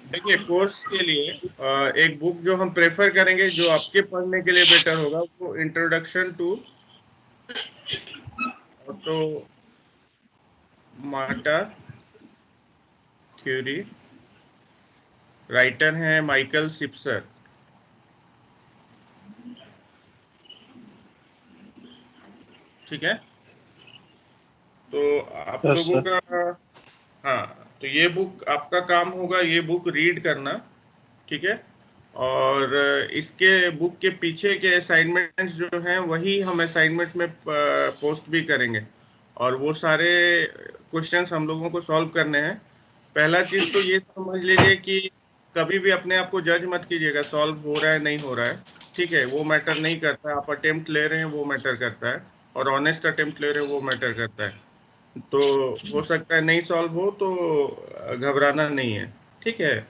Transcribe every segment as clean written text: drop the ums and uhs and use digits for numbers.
देखिए कोर्स के लिए एक बुक जो हम प्रेफर करेंगे जो आपके पढ़ने के लिए बेटर होगा वो इंट्रोडक्शन टू ऑटो माटा थ्योरी, राइटर हैं माइकल सिप्सर। ठीक है, तो आप यस लोगों सर। का, हाँ, तो ये बुक आपका काम होगा ये बुक रीड करना। ठीक है, और इसके बुक के पीछे के असाइनमेंट्स जो हैं वही हम असाइनमेंट में पोस्ट भी करेंगे, और वो सारे क्वेश्चंस हम लोगों को सॉल्व करने हैं। पहला चीज तो ये समझ लीजिए कि कभी भी अपने आप को जज मत कीजिएगा सॉल्व हो रहा है नहीं हो रहा है। ठीक है, वो मैटर नहीं करता है, आप अटेम्प्ट ले रहे हैं वो मैटर करता है, और ऑनेस्ट अटेम्प्ट ले रहे हैं वो मैटर करता है। तो हो सकता है नहीं सॉल्व हो, तो घबराना नहीं है। ठीक है,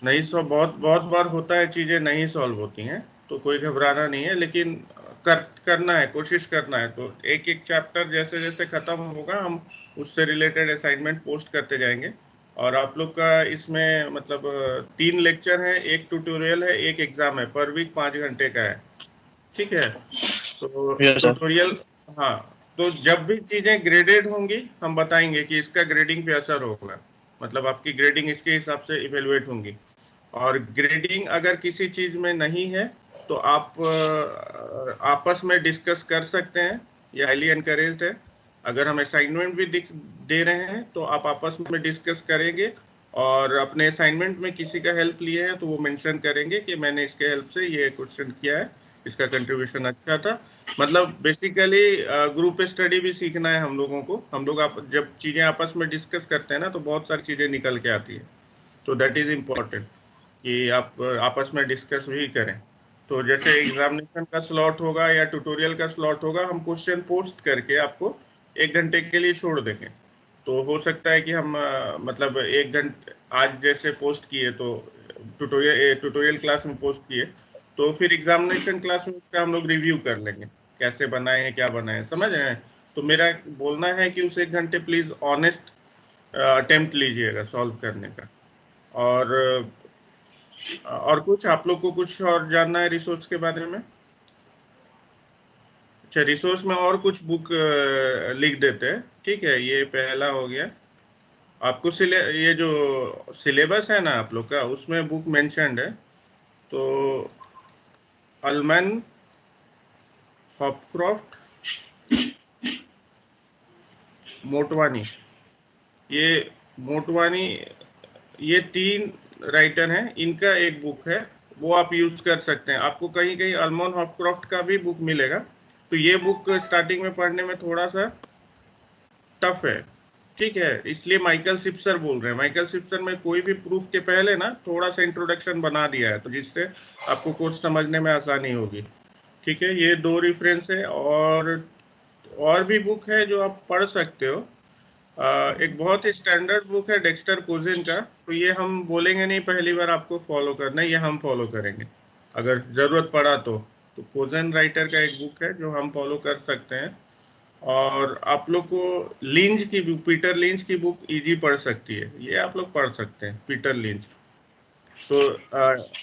नहीं सो बहुत बहुत बार होता है चीजें नहीं सॉल्व होती हैं, तो कोई घबराना नहीं है, लेकिन करना है, कोशिश करना है। तो एक एक चैप्टर जैसे जैसे खत्म होगा हम उससे रिलेटेड असाइनमेंट पोस्ट करते जाएंगे। और आप लोग का इसमें मतलब 3 लेक्चर है, एक ट्यूटोरियल है, एक एग्जाम है, पर वीक 5 घंटे का है। ठीक है, तो यस सर। ट्यूटोरियल, हाँ, तो जब भी चीजें ग्रेडेड होंगी हम बताएंगे कि इसका ग्रेडिंग पे असर होगा, मतलब आपकी ग्रेडिंग इसके हिसाब से इवेलुएट होंगी। और ग्रेडिंग अगर किसी चीज में नहीं है तो आप आपस में डिस्कस कर सकते हैं, ये हाईली एनकरेज्ड है। अगर हम असाइनमेंट भी दे रहे हैं तो आप आपस में डिस्कस करेंगे, और अपने असाइनमेंट में किसी का हेल्प लिए हैं तो वो मेंशन करेंगे कि मैंने इसके हेल्प से ये क्वेश्चन किया है, इसका कंट्रीब्यूशन अच्छा था। मतलब बेसिकली ग्रुप स्टडी भी सीखना है हम लोगों को। हम लोग आप जब चीजें आपस में डिस्कस करते हैं ना तो बहुत सारी चीजें निकल के आती है, तो दैट इज इम्पोर्टेंट कि आप आपस में डिस्कस भी करें। तो जैसे एग्जामिनेशन का स्लॉट होगा या ट्यूटोरियल का स्लॉट होगा, हम क्वेश्चन पोस्ट करके आपको 1 घंटे के लिए छोड़ देंगे। तो हो सकता है कि हम मतलब 1 घंटे आज जैसे पोस्ट किए तो ट्यूटोरियल क्लास में पोस्ट किए, तो फिर एग्जामिनेशन क्लास में उसका हम लोग रिव्यू कर लेंगे, कैसे बनाए हैं क्या बनाए हैं, समझ रहे हैं। तो मेरा बोलना है कि उस 1 घंटे प्लीज ऑनेस्ट अटेम्प्ट लीजिएगा सॉल्व करने का। और कुछ आप लोग को कुछ और जानना है रिसोर्स के बारे में? अच्छा, रिसोर्स में और कुछ बुक लिख देते हैं। ठीक है, ये पहला हो गया। आपको ये जो सिलेबस है ना आप लोग का उसमें बुक मेंशन्ड है, तो अल्मन, हॉपक्रॉफ्ट, मोटवानी, ये मोटवानी, ये 3 राइटर हैं, इनका एक बुक है, वो आप यूज कर सकते हैं। आपको कहीं कहीं अल्मोन हॉपक्रॉफ्ट का भी बुक मिलेगा। तो ये बुक स्टार्टिंग में पढ़ने में थोड़ा सा टफ है। ठीक है, इसलिए माइकल सिप्सर बोल रहे हैं। माइकल सिप्सर में कोई भी प्रूफ के पहले ना थोड़ा सा इंट्रोडक्शन बना दिया है, तो जिससे आपको कोर्स समझने में आसानी होगी। ठीक है, ये 2 रेफरेंस है, और भी बुक है जो आप पढ़ सकते हो। एक बहुत ही स्टैंडर्ड बुक है डेक्स्टर कोजिन का, तो ये हम बोलेंगे नहीं पहली बार आपको फॉलो करना है, ये हम फॉलो करेंगे अगर जरूरत पड़ा तो कोजन राइटर का एक बुक है जो हम फॉलो कर सकते हैं। और आप लोग को लिंच की बुक, पीटर लिंच की बुक इजी पढ़ सकती है, ये आप लोग पढ़ सकते हैं पीटर लिंच। तो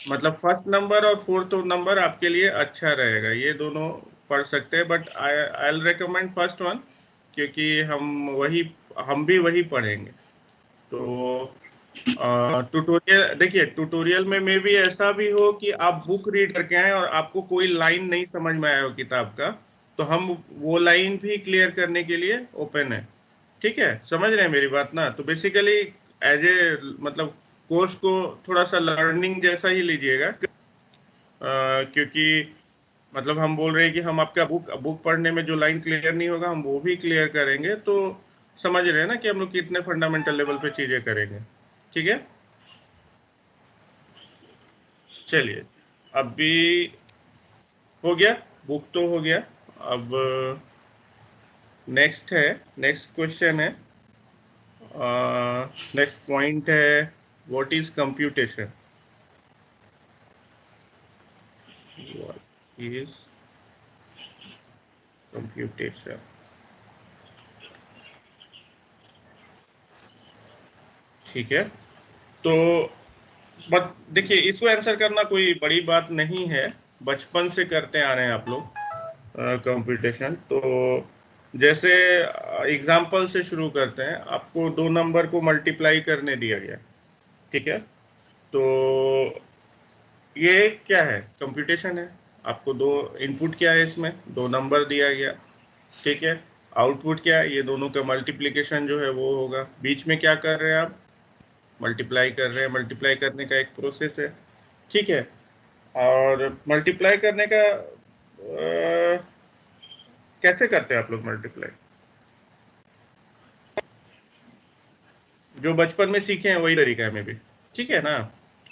मतलब फर्स्ट नंबर और फोर्थ नंबर आपके लिए अच्छा रहेगा, ये दोनों पढ़ सकते हैं, but I I recommend first one, क्योंकि हम भी वही पढ़ेंगे। तो ट्यूटोरियल देखिए, ट्यूटोरियल में मे भी ऐसा भी हो कि आप बुक रीड करके आए और आपको कोई लाइन नहीं समझ में आया हो किताब का, तो हम वो लाइन भी क्लियर करने के लिए ओपन है। ठीक है, समझ रहे हैं मेरी बात ना। तो बेसिकली एज ए मतलब कोर्स को थोड़ा सा लर्निंग जैसा ही लीजिएगा, क्योंकि मतलब हम बोल रहे हैं कि हम आपका बुक बुक पढ़ने में जो लाइन क्लियर नहीं होगा हम वो भी क्लियर करेंगे। तो समझ रहे हैं ना कि हम लोग कितने फंडामेंटल लेवल पे चीजें करेंगे। ठीक है, चलिए, अभी हो गया, बुक तो हो गया। अब नेक्स्ट है, नेक्स्ट क्वेश्चन है, नेक्स्ट पॉइंट है, what is computation? What is computation? ठीक है, तो बट देखिए इसको आंसर करना कोई बड़ी बात नहीं है, बचपन से करते आ रहे हैं आप लोग कंप्यूटेशन। तो जैसे एग्जाम्पल से शुरू करते हैं, आपको दो नंबर को मल्टीप्लाई करने दिया गया, ठीक है, तो ये क्या है, कंप्यूटेशन है। आपको दो इनपुट क्या है, इसमें दो नंबर दिया गया, ठीक है, आउटपुट क्या है, ये दोनों का मल्टीप्लिकेशन जो है वो होगा। बीच में क्या कर रहे हैं आप, मल्टीप्लाई कर रहे हैं, मल्टीप्लाई करने का एक प्रोसेस है, ठीक है। और मल्टीप्लाई करने का कैसे करते हैं आप लोग मल्टीप्लाई, जो बचपन में सीखे हैं वही तरीका है में भी, ठीक है ना।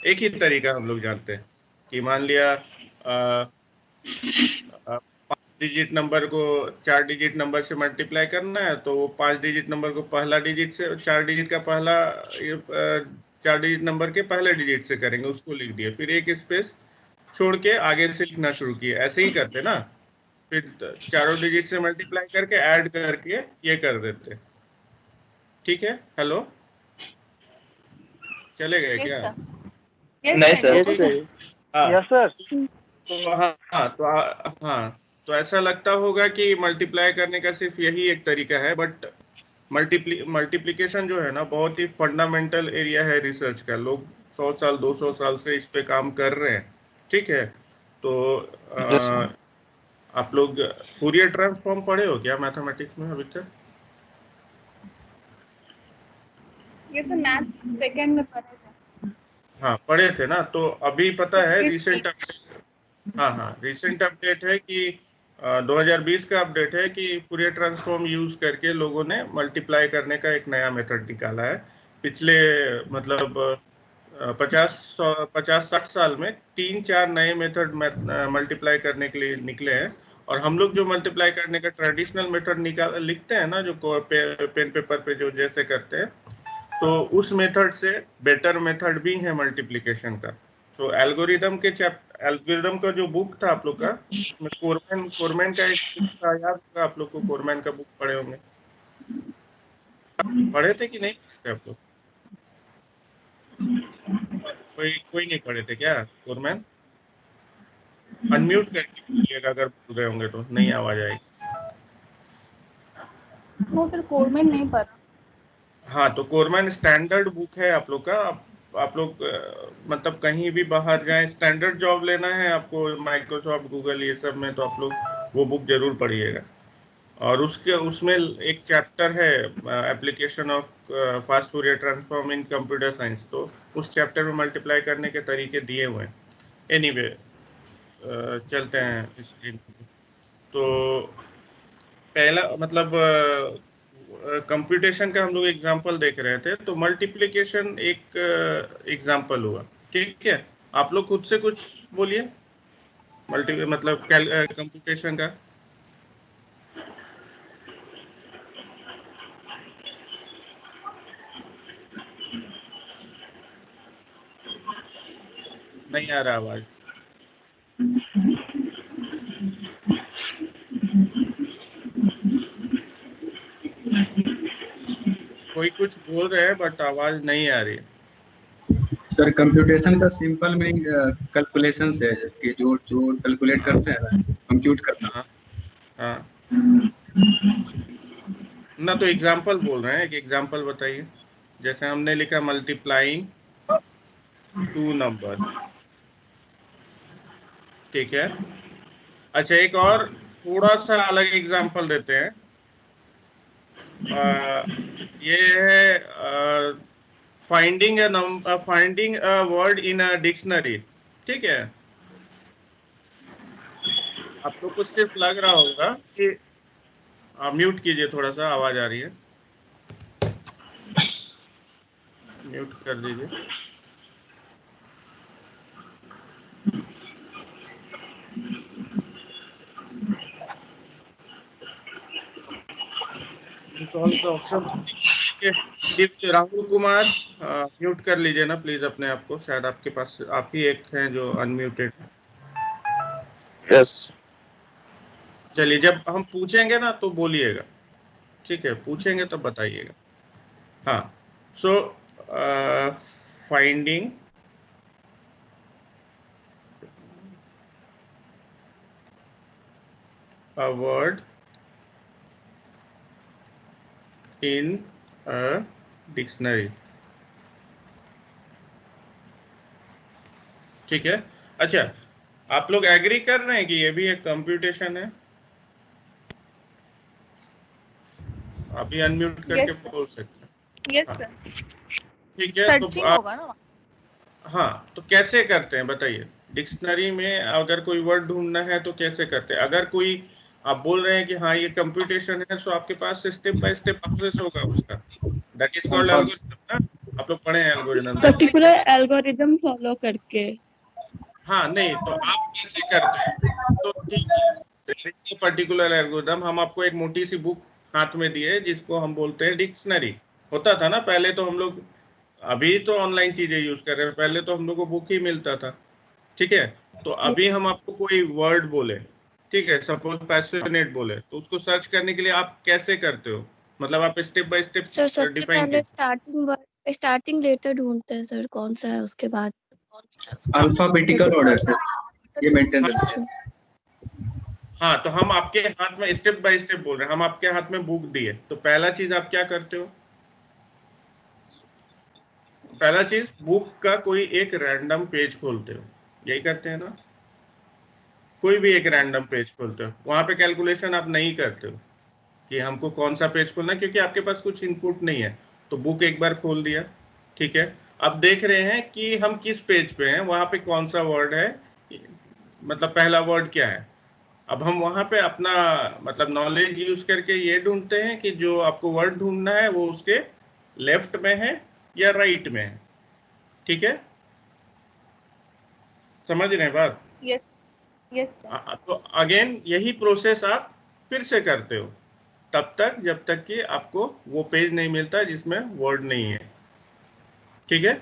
एक ही तरीका हम लोग जानते हैं कि मान लिया 5 डिजिट नंबर को 4 डिजिट नंबर से मल्टीप्लाई करना है, तो वो 5 डिजिट नंबर को पहला डिजिट से, 4 डिजिट का पहला 4 डिजिट नंबर के पहले डिजिट से करेंगे, उसको लिख दिए, फिर एक स्पेस छोड़ के आगे से लिखना शुरू किए, ऐसे ही करते ना। फिर चारों डिजिट से मल्टीप्लाई करके ऐड करके ये कर देते, ठीक है। हेलो, चले गए यस क्या? सर, यस नहीं सर, सर। हाँ, यस सर। तो हाँ तो हाँ, तो ऐसा लगता होगा कि मल्टीप्लाई करने का सिर्फ यही एक तरीका है, बट मल्टीप्लिकेशन जो है ना बहुत ही फंडामेंटल एरिया है रिसर्च का। लोग 100 साल 200 साल से इस पे काम कर रहे हैं, ठीक है। तो आप लोग फूरियर ट्रांसफॉर्म पढ़े हो क्या मैथमेटिक्स में अभी तक? यस सर, मैथ सेकंड में पढ़े थे। हाँ पढ़े थे ना, तो अभी पता है रिसेंट, Statistics। हाँ रिसेंट अपडेट है कि 2020 का अपडेट है कि फूरियर ट्रांसफॉर्म यूज करके लोगों ने मल्टीप्लाई करने का एक नया मेथड निकाला है। पिछले मतलब 50-60 साल में 3-4 नए मेथड मल्टीप्लाई करने के लिए निकले हैं। और हम लोग जो मल्टीप्लाई करने का ट्रेडिशनल मेथड निकाल लिखते हैं ना, जो पेन पेपर पे जो जैसे करते हैं, तो उस मेथड से बेटर मेथड भी है मल्टीप्लिकेशन का। तो एल्गोरिदम का जो बुक था आप लोग का, उसमें कोरमैन कोरमैन का एक बुक था, याद होगा आप लोग को, कोरमैन का बुक पढ़े होंगे, पढ़े थे कि नहीं पढ़े थे आप लोग? कोई कोई नहीं पढ़े थे क्या कोरमैन? अनम्यूट करके बोलिएगा अगर बोल रहे होंगे तो, नहीं आवाज आएगी। नो सर, कोरमैन नहीं पढ़ा। हाँ, तो कोरमैन स्टैंडर्ड बुक है आप लोग का। आप लोग मतलब कहीं भी बाहर जाएं, स्टैंडर्ड जॉब लेना है आपको, माइक्रोसॉफ्ट गूगल ये सब में, तो आप लोग वो बुक जरूर पढ़िएगा। और उसके उसमें एक चैप्टर है application of fast Fourier transform in computer science, तो उस चैप्टर में मल्टीप्लाई करने के तरीके दिए हुए हैं। एनीवे चलते हैं इस तो पहला मतलब कंप्यूटेशन का हम लोग एग्जांपल देख रहे थे, तो मल्टीप्लिकेशन एक एग्जांपल हुआ, ठीक है। आप लोग खुद से कुछ बोलिए मल्टी मतलब कंप्यूटेशन का। नहीं आ रहा आवाज। कोई कुछ बोल रहे हैं बट आवाज नहीं आ रही है। सर कंप्यूटेशन का सिंपल मीनिंग कैलकुलेशन है कि जो जो कैलकुलेट करते हैं ना, कंप्यूट करना। हाँ हाँ, ना तो एग्जांपल बोल रहे हैं, एक एग्जांपल बताइए। जैसे हमने लिखा मल्टीप्लाइंग 2 नंबर्स, ठीक है। अच्छा एक और थोड़ा सा अलग एग्जांपल देते हैं। ये है finding a word in a dictionary, ठीक है। आप लोग को सिर्फ लग रहा होगा कि म्यूट कीजिए, थोड़ा सा आवाज आ रही है, म्यूट कर दीजिए। इंस्टॉल का ऑप्शन राहुल कुमार म्यूट कर लीजिए ना प्लीज अपने आप को, शायद आपके पास आप ही एक हैं जो अनम्यूटेड। यस। चलिए जब हम पूछेंगे ना तो बोलिएगा, ठीक है, पूछेंगे तो बताइएगा। हाँ, सो finding a word in a dictionary। ठीक है। अच्छा, आप लोग एग्री कर रहे हैं कि ये भी एक कंप्यूटेशन है? अभी अनम्यूट करके Yes, sir. बोल सकते हैं। Yes, हाँ, sir. ठीक है। तो Searching आप, होगा ना? हाँ, तो कैसे करते हैं बताइए? डिक्शनरी में अगर कोई वर्ड ढूंढना है तो कैसे करते हैं? अगर कोई आप बोल रहे हैं कि हाँ ये कंप्यूटेशन है, तो आपके पास स्टेप बाय स्टेप प्रोसेस होगा उसका। That is called alpha algorithm ना। आप लोग पढ़े हैं एल्गोरिथम? Particular algorithm follow करके। हाँ, नहीं तो आप कैसे करते हैं? तो ठीक है, पर्टिकुलर एल्गोरिथम हम आपको एक मोटी सी बुक हाथ में दिए जिसको हम बोलते हैं डिक्शनरी। होता था ना पहले, तो हम लोग, अभी तो ऑनलाइन चीजें यूज कर रहे हैं, पहले तो हम लोग को बुक ही मिलता था। ठीक है। तो अभी हम आपको कोई वर्ड बोले, ठीक है, सपोज पैशनेट बोले, तो उसको सर्च करने के लिए आप कैसे करते हो? मतलब आप स्टेप बाय स्टेप सर सबसे डिफाइन पहले कीजिए। स्टार्टिंग लेटर ढूंढते हैं सर, कौन सा है, उसके बाद हाँ, अल्फाबेटिकल ऑर्डर से ये मेंटेन हाँ, रखते हैं। हाँ, तो हम आपके हाथ में स्टेप बाय स्टेप बोल रहे हैं, हम आपके हाथ में बुक दिए, तो पहला चीज आप क्या करते हो? पहला चीज, बुक का कोई एक रैंडम पेज खोलते हो, यही करते हैं ना? कोई भी एक रैंडम पेज खोलते हो, वहां पे कैलकुलेशन आप नहीं करते हो कि हमको कौन सा पेज खोलना है, क्योंकि आपके पास कुछ इनपुट नहीं है। तो बुक एक बार खोल दिया, ठीक है। अब देख रहे हैं कि हम किस पेज पे हैं, वहां पे कौन सा वर्ड है, मतलब पहला वर्ड क्या है। अब हम वहां पे अपना मतलब नॉलेज यूज करके ये ढूंढते हैं कि जो आपको वर्ड ढूंढना है वो उसके लेफ्ट में है या राइट में है। ठीक है, समझ रहे हैं बात? Yes, yes, sir. तो अगेन यही प्रोसेस आप फिर से करते हो, तब तक जब तक कि आपको वो पेज नहीं मिलता जिसमें वर्ड नहीं है। ठीक है,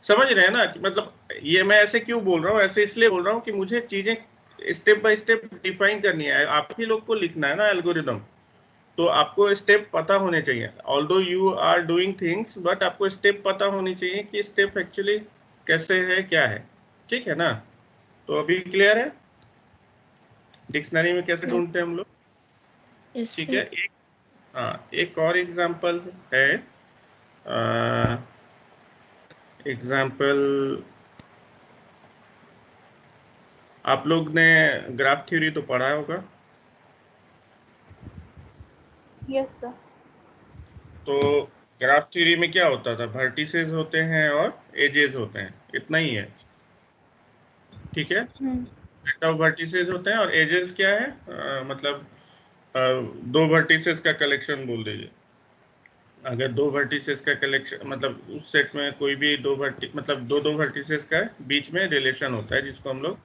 समझ रहे हैं ना? कि मतलब ये मैं ऐसे क्यों बोल रहा हूँ, ऐसे इसलिए बोल रहा हूँ कि मुझे चीजें स्टेप बाय स्टेप डिफाइन करनी है, आप ही लोग को लिखना है ना एल्गोरिदम। तो आपको स्टेप पता होने चाहिए, although you are doing things, but आपको स्टेप पता होनी चाहिए कि स्टेप एक्चुअली कैसे है, क्या है। ठीक है ना? तो अभी क्लियर है डिक्शनरी में कैसे यस ढूंढते हैं हम लोग? यस ठीक है। सर। हाँ, एक और एग्जांपल है। एग्जांपल, आप लोग ने ग्राफ थ्योरी तो पढ़ा होगा। Yes, sir. तो ग्राफ थ्योरी में क्या होता था? वर्टिसेस होते हैं और एजेस होते हैं, इतना ही है। ठीक है, Hmm. सेट ऑफ वर्टिसेस होते हैं, और एजेस क्या है? मतलब दो वर्टिसेस का कलेक्शन बोल दीजिए। अगर दो वर्टिसेस का कलेक्शन, मतलब उस सेट में कोई भी दो वर्टि मतलब दो दो वर्टिसेस का बीच में रिलेशन होता है, जिसको हम लोग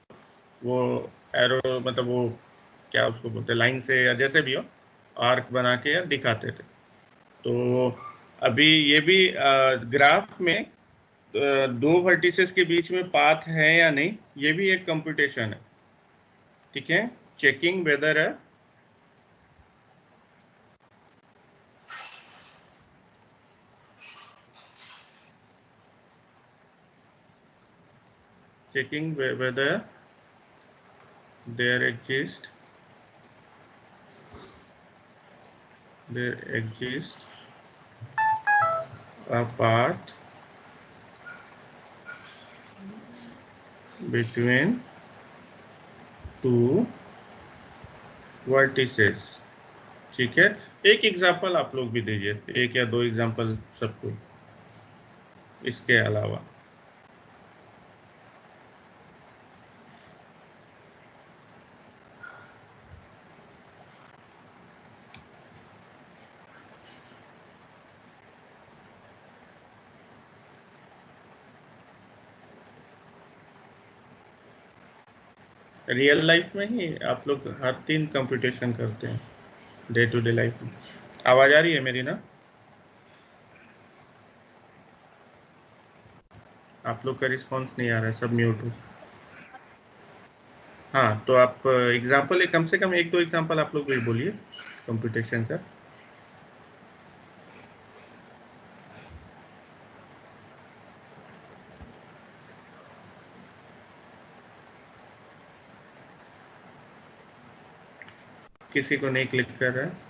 वो एरो, मतलब वो क्या उसको बोलते हैं, लाइन से या जैसे भी हो, आर्क बना के या दिखाते थे। तो अभी ये भी ग्राफ में दो वर्टिसेस के बीच में पाथ है या नहीं, ये भी एक कंप्यूटेशन है। ठीक है, checking weather checking whether there exists a path between two vertices। ठीक है, एक एग्जांपल आप लोग भी दीजिए, एक या दो एग्जांपल सबको इसके अलावा। रियल लाइफ में ही आप लोग हर तीन कंप्यूटेशन करते हैं डे टू डे लाइफ में। आवाज आ रही है मेरी ना? आप लोग का रिस्पांस नहीं आ रहा है, सब म्यूट हो। हाँ, तो आप एग्जांपल कम से कम एक दो एग्जांपल आप लोग भी बोलिए कंप्यूटेशन का। किसी को नहीं क्लिक कर रहा है?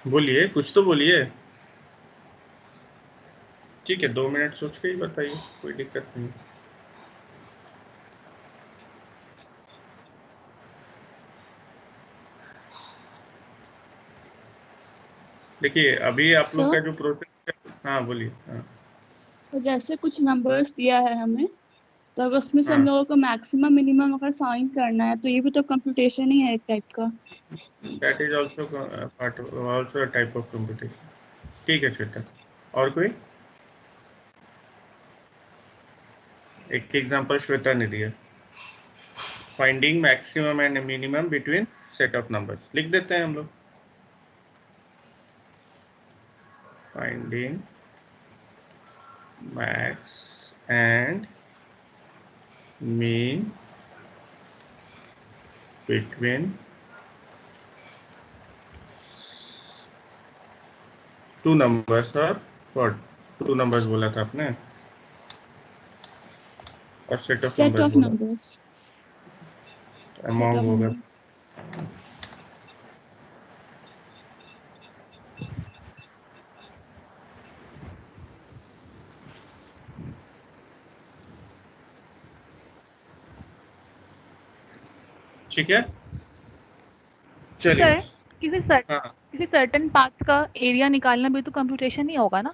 बोलिए, कुछ तो बोलिए। ठीक है, 2 मिनट सोच के ही बताइए, कोई दिक्कत नहीं। देखिए अभी आप लोग सर का जो प्रोसेस है, हाँ बोलिए। हाँ तो जैसे कुछ नंबर्स दिया है हमें, तो अगर उसमें से हम हाँ, लोगों को मैक्सिमम मिनिमम अगर फाइंड करना है, तो ये भी तो कंप्यूटेशन ही है एक टाइप का। That is also part, also type of competition. ठीक है श्वेता, और कोई? एक एग्जांपल श्वेता ने दिया, finding maximum and minimum between set of numbers. लिख देते हैं हम लोग, finding max and mean between two numbers, और व्हाट, टू नंबर्स बोला था आपने और set of set numbers of बोला, नंबर्स। सेट अमोंग ऑफ होगा। नंबर्स। ठीक है, चलिए। सर हाँ किसी सर्टेन पाथ का एरिया निकालना भी तो कंप्यूटेशन ही होगा ना?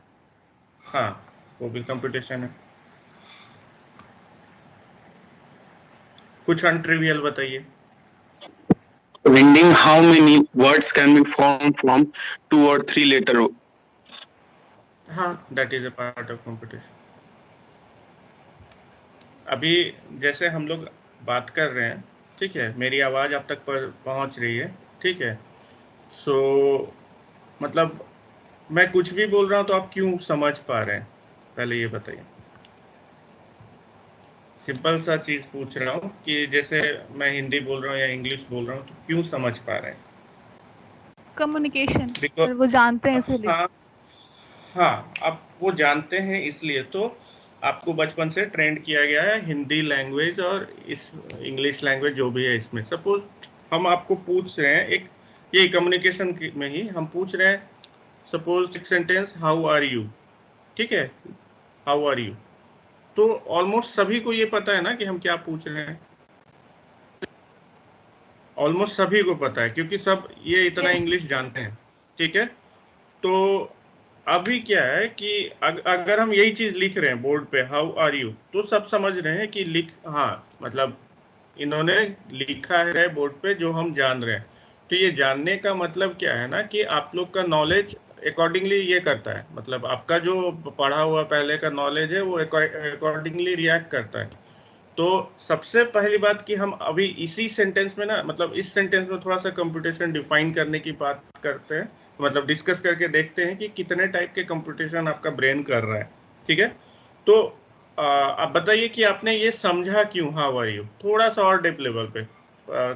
हाँ, वो भी कंप्यूटेशन है। कुछ अनट्रिवियल बताइए। Finding how many words can be formed from 2 or 3 letter. हाँ, that is a part of computation. अभी जैसे हम लोग बात कर रहे हैं, ठीक है, मेरी आवाज़ आप तक पर पहुंच रही है, ठीक है। सो मतलब मैं कुछ भी बोल रहा हूँ तो आप क्यों समझ पा रहे हैं, पहले ये बताइए। सिंपल सा चीज़ पूछ रहा हूँ कि जैसे मैं हिंदी बोल रहा हूँ या इंग्लिश बोल रहा हूँ तो क्यों समझ पा रहे हैं? कम्युनिकेशन, बिकॉज, सर वो जानते हैं इसलिए। हाँ हाँ, आप वो जानते हैं इसलिए तो आपको बचपन से ट्रेंड किया गया है हिंदी लैंग्वेज और इस इंग्लिश लैंग्वेज जो भी है इसमें। सपोज हम आपको पूछ रहे हैं एक, ये कम्युनिकेशन में ही हम पूछ रहे हैं, सपोज एक सेंटेंस, हाउ आर यू, ठीक है, हाउ आर यू, तो ऑलमोस्ट सभी को ये पता है ना कि हम क्या पूछ रहे हैं। ऑलमोस्ट सभी को पता है क्योंकि सब ये इतना Yes. इंग्लिश जानते हैं, ठीक है। तो अभी क्या है कि अगर हम यही चीज लिख रहे हैं बोर्ड पे, हाउ आर यू, तो सब समझ रहे हैं कि लिख, हाँ मतलब इन्होंने लिखा है बोर्ड पे जो हम जान रहे हैं। तो ये जानने का मतलब क्या है ना कि आप लोग का नॉलेज अकॉर्डिंगली ये करता है, मतलब आपका जो पढ़ा हुआ पहले का नॉलेज है वो अकॉर्डिंगली रिएक्ट करता है। तो सबसे पहली बात कि हम अभी इसी सेंटेंस में ना, मतलब इस सेंटेंस में थोड़ा सा कंप्यूटेशन डिफाइन करने की बात करते हैं, मतलब डिस्कस करके देखते हैं कि कितने टाइप के कंप्यूटेशन आपका ब्रेन कर रहा है, ठीक है। तो आप बताइए कि आपने ये समझा क्यों, हाउ आर यू, थोड़ा सा और डीप लेवल पे।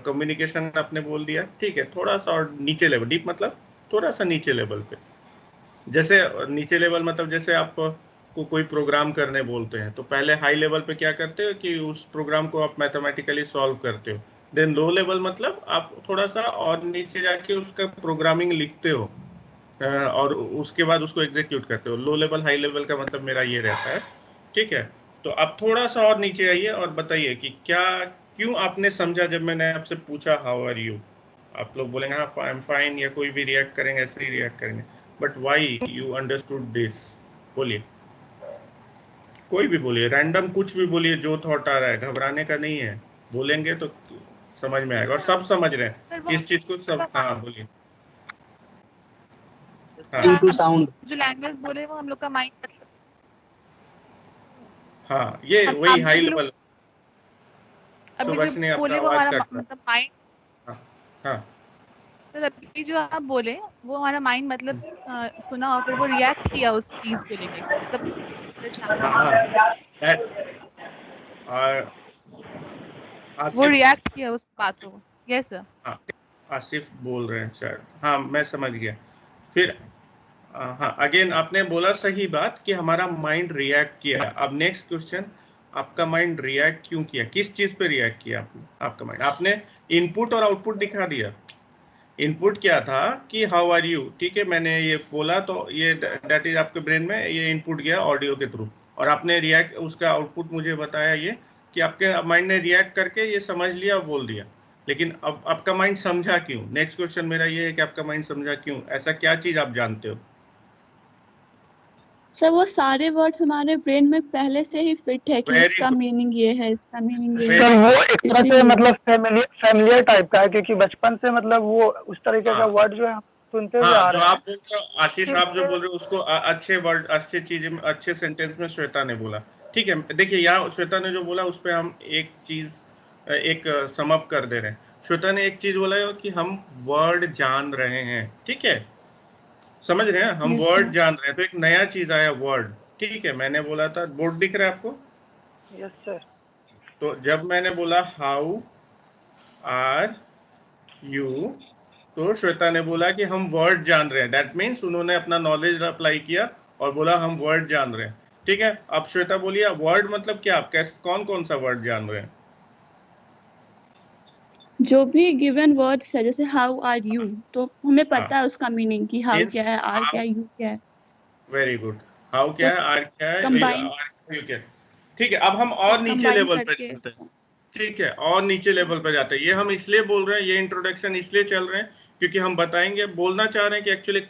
कम्युनिकेशन आपने बोल दिया, ठीक है, थोड़ा सा और नीचे लेवल, डीप मतलब थोड़ा सा नीचे लेवल पे। जैसे नीचे लेवल मतलब जैसे आप को कोई प्रोग्राम करने बोलते हैं तो पहले हाई लेवल पे क्या करते हो कि उस प्रोग्राम को आप मैथमेटिकली सॉल्व करते हो। देन लो लेवल मतलब आप थोड़ा सा और नीचे जाके उसका प्रोग्रामिंग लिखते हो, और उसके बाद उसको एग्जीक्यूट करते हो। लो लेवल हाई लेवल का मतलब मेरा ये रहता है, ठीक है। तो आप थोड़ा सा और नीचे आइए और बताइए कि क्या, क्यों आपने समझा जब मैंने आपसे पूछा हाउ आर यू। आप लोग बोलेंगे हाँ आई एम फाइन, या कोई भी रिएक्ट करेंगे, ऐसे ही रिएक्ट करेंगे, but why you understood this, बोलिए। कोई भी बोलिए, रैंडम कुछ भी बोलिए, जो थॉट आ रहा है, घबराने का नहीं है, बोलेंगे तो समझ में आएगा, और सब समझ रहे सर हैं इस चीज को, सब। हाँ बोलिए। हाँ हाँ, जो लैंग्वेज बोले वो हम लोग का माइंड, मतलब हाँ, ये हम वही अभी हाई जो लेवल। अभी जो सुभाषिनी आपका बोले वो आवाज हमारा कट रहा है। मतलब माइंड। हाँ हाँ सर अभी जो आप बोले वो हमारा माइंड मतलब सुना और फिर वो रिएक्ट किया उस चीज को लेके, मतलब हाँ हाँ, that- और वो आसिफ, रिएक्ट किया उस बात को। Yes sir. हाँ, आसिफ बोल रहे हैं शायद, हाँ मैं समझ गया। फिर हाँ, अगेन आपने बोला सही बात कि हमारा माइंड रिएक्ट किया। अब नेक्स्ट क्वेश्चन, आपका माइंड रिएक्ट क्यों किया, किस चीज पे रिएक्ट किया आपका माइंड? आपने इनपुट और आउटपुट दिखा दिया। इनपुट क्या था कि हाउ आर यू, ठीक है, मैंने ये बोला तो ये दैट इज आपके ब्रेन में ये इनपुट गया ऑडियो के थ्रू, और आपने रिएक्ट, उसका आउटपुट मुझे बताया ये कि आपके माइंड ने रिएक्ट करके ये समझ लिया, बोल दिया। लेकिन अब आपका माइंड समझा क्यों? नेक्स्ट क्वेश्चन मेरा ये है कि आपका माइंड समझा क्यों? ऐसा क्या चीज आप जानते हो? सर वो सारे वर्ड्स हमारे ब्रेन में पहले से ही फिट है कि Very इसका good. मीनिंग ये है, इसका मीनिंग ये Very है। सर वो एक तरह से इसलिए मतलब फैमिलियर टाइप का है, क्योंकि बचपन से मतलब वो उस तरीके का हाँ। वर्ड जो है हम सुनते हुए आ हाँ, जो रहे हैं। आप बोल रहे हो आशीष, आप जो बोल रहे हो उसको अच्छे वर्ड, अच्छे चीजें, अच्छे सेंटेंस में श्वेता ने बोला। ठीक है, देखिए यहाँ श्वेता ने जो बोला उस पर हम एक चीज एक सम अप कर दे रहे हैं। श्वेता ने एक चीज बोला है कि हम वर्ड जान रहे हैं, ठीक है, समझ रहे हैं, हम Yes, वर्ड sir. जान रहे हैं। तो एक नया चीज आया वर्ड, ठीक है, मैंने बोला था, बोर्ड दिख रहा है आपको? Yes sir. तो जब मैंने बोला हाउ आर यू, तो श्वेता ने बोला कि हम वर्ड जान रहे हैं। दैट मीन्स उन्होंने अपना नॉलेज अप्लाई किया और बोला हम वर्ड जान रहे हैं। ठीक है, अब श्वेता बोलिए वर्ड मतलब क्या, आप कैसे, कौन कौन सा वर्ड जान रहे हैं? जो भी गिवन वर्ड्स है, जैसे हाउ आर यू, तो हमें पता है उसका मीनिंग कि हाउ Means क्या है, आर how- क्या है, यू क्या है। Very good. हाउ क्या है, आर क्या है, combine- यू क्या है। ठीक है, अब हम और नीचे combine लेवल पे करके- चलते हैं। ठीक है, और नीचे लेवल पे जाते हैं। ये हम इसलिए बोल रहे हैं, ये इंट्रोडक्शन इसलिए चल रहे हैं क्योंकि हम बताएंगे, बोलना चाह रहे हैं कि एक्चुअली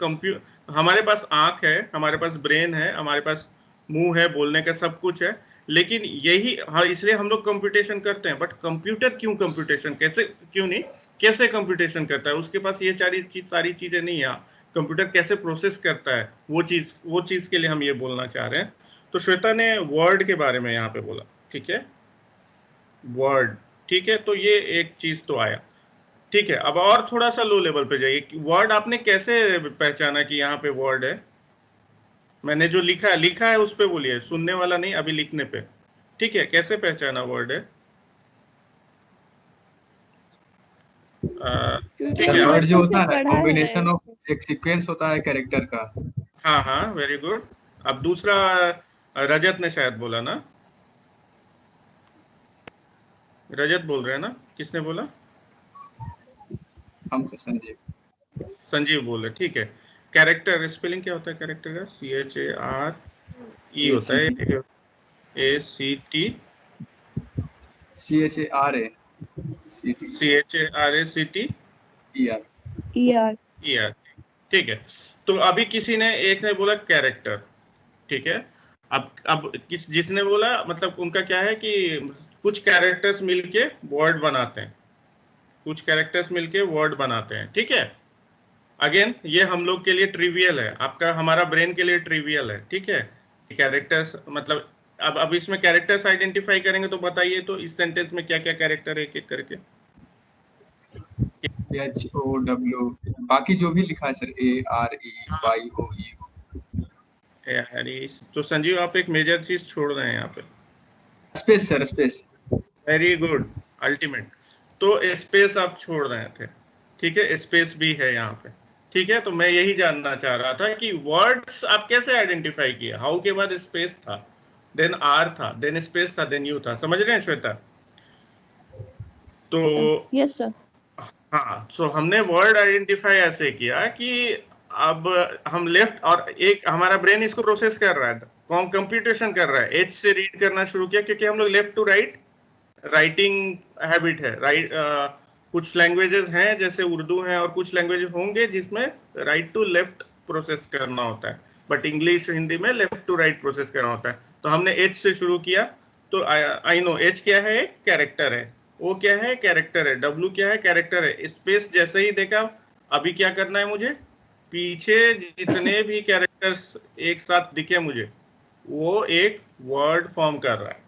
हमारे पास आंख है, हमारे पास ब्रेन है, हमारे पास मुंह है, बोलने का सब कुछ है, लेकिन यही हाँ, इसलिए हम लोग कंप्यूटेशन करते हैं। बट कंप्यूटर क्यों कंप्यूटेशन, कैसे, क्यों नहीं, कैसे कंप्यूटेशन करता है? उसके पास ये सारी चीजें नहीं है। कंप्यूटर कैसे प्रोसेस करता है, वो चीज के लिए हम ये बोलना चाह रहे हैं। तो श्वेता ने वर्ड के बारे में यहाँ पे बोला, ठीक है, वर्ड, ठीक है, तो ये एक चीज तो आया। ठीक है, अब और थोड़ा सा लो लेवल पे जाइए। वर्ड आपने कैसे पहचाना कि यहाँ पे वर्ड है? मैंने जो लिखा है उस पे बोलिए, सुनने वाला नहीं, अभी लिखने पे। ठीक है, कैसे पहचाना वर्ड है? ठीक है, वर्ड जो होता है पढ़ा है। कॉम्बिनेशन ऑफ एक सीक्वेंस होता है कैरेक्टर का। हाँ हाँ, वेरी गुड। अब दूसरा रजत ने शायद बोला ना, रजत बोल रहे हैं ना, किसने बोला? हम से संजीव बोल रहे, ठीक है। कैरेक्टर स्पेलिंग क्या होता है कैरेक्टर का? CHARE होता है, CHARACT ठीक है। तो अभी किसी ने, एक ने बोला कैरेक्टर, ठीक है। अब जिसने बोला, मतलब उनका क्या है कि कुछ कैरेक्टर्स मिलके वर्ड बनाते हैं, कुछ कैरेक्टर्स मिलके वर्ड बनाते हैं, ठीक है। अगेन ये हम लोग के लिए ट्रिवियल है, आपका हमारा ब्रेन के लिए ट्रिवियल है, ठीक है। कैरेक्टर्स मतलब अब इसमें कैरेक्टर्स आइडेंटिफाई करेंगे तो बताइए, तो इस सेंटेंस में क्या क्या कैरेक्टर है एक एक करके? HOW, बाकी जो भी लिखा है सर, AREYOE। तो संजीव आप एक मेजर चीज छोड़ रहे हैं यहाँ पे, space sir, space. Very good, ultimate. तो स्पेस आप छोड़ रहे थे, ठीक है, स्पेस भी है यहाँ पे, ठीक है। तो मैं यही जानना चाह रहा था कि वर्ड्स आप कैसे आइडेंटिफाई किया? हाउ के बाद स्पेस था, देन आर था, देन स्पेस था, देन यू था, समझ रहे हैं श्वेता? तो यस सर। हाँ, सो हमने वर्ड आइडेंटिफाई ऐसे किया कि अब हम लेफ्ट, और एक हमारा ब्रेन इसको प्रोसेस कर रहा है, कंप्यूटेशन कर रहा है, एच से रीड करना शुरू किया, क्योंकि हम लोग left to right writing habit है, राइट। कुछ लैंग्वेजेस हैं जैसे उर्दू है, और कुछ लैंग्वेजेस होंगे जिसमें राइट टू लेफ्ट प्रोसेस करना होता है, बट इंग्लिश हिंदी में लेफ्ट टू राइट प्रोसेस करना होता है। तो हमने एच से शुरू किया। तो आई नो एच क्या है, कैरेक्टर है, ओ क्या है, कैरेक्टर है, डब्ल्यू क्या है, कैरेक्टर है, स्पेस जैसे ही देखा, अभी क्या करना है मुझे, पीछे जितने भी कैरेक्टर्स एक साथ दिखे मुझे, वो एक वर्ड फॉर्म कर रहा है,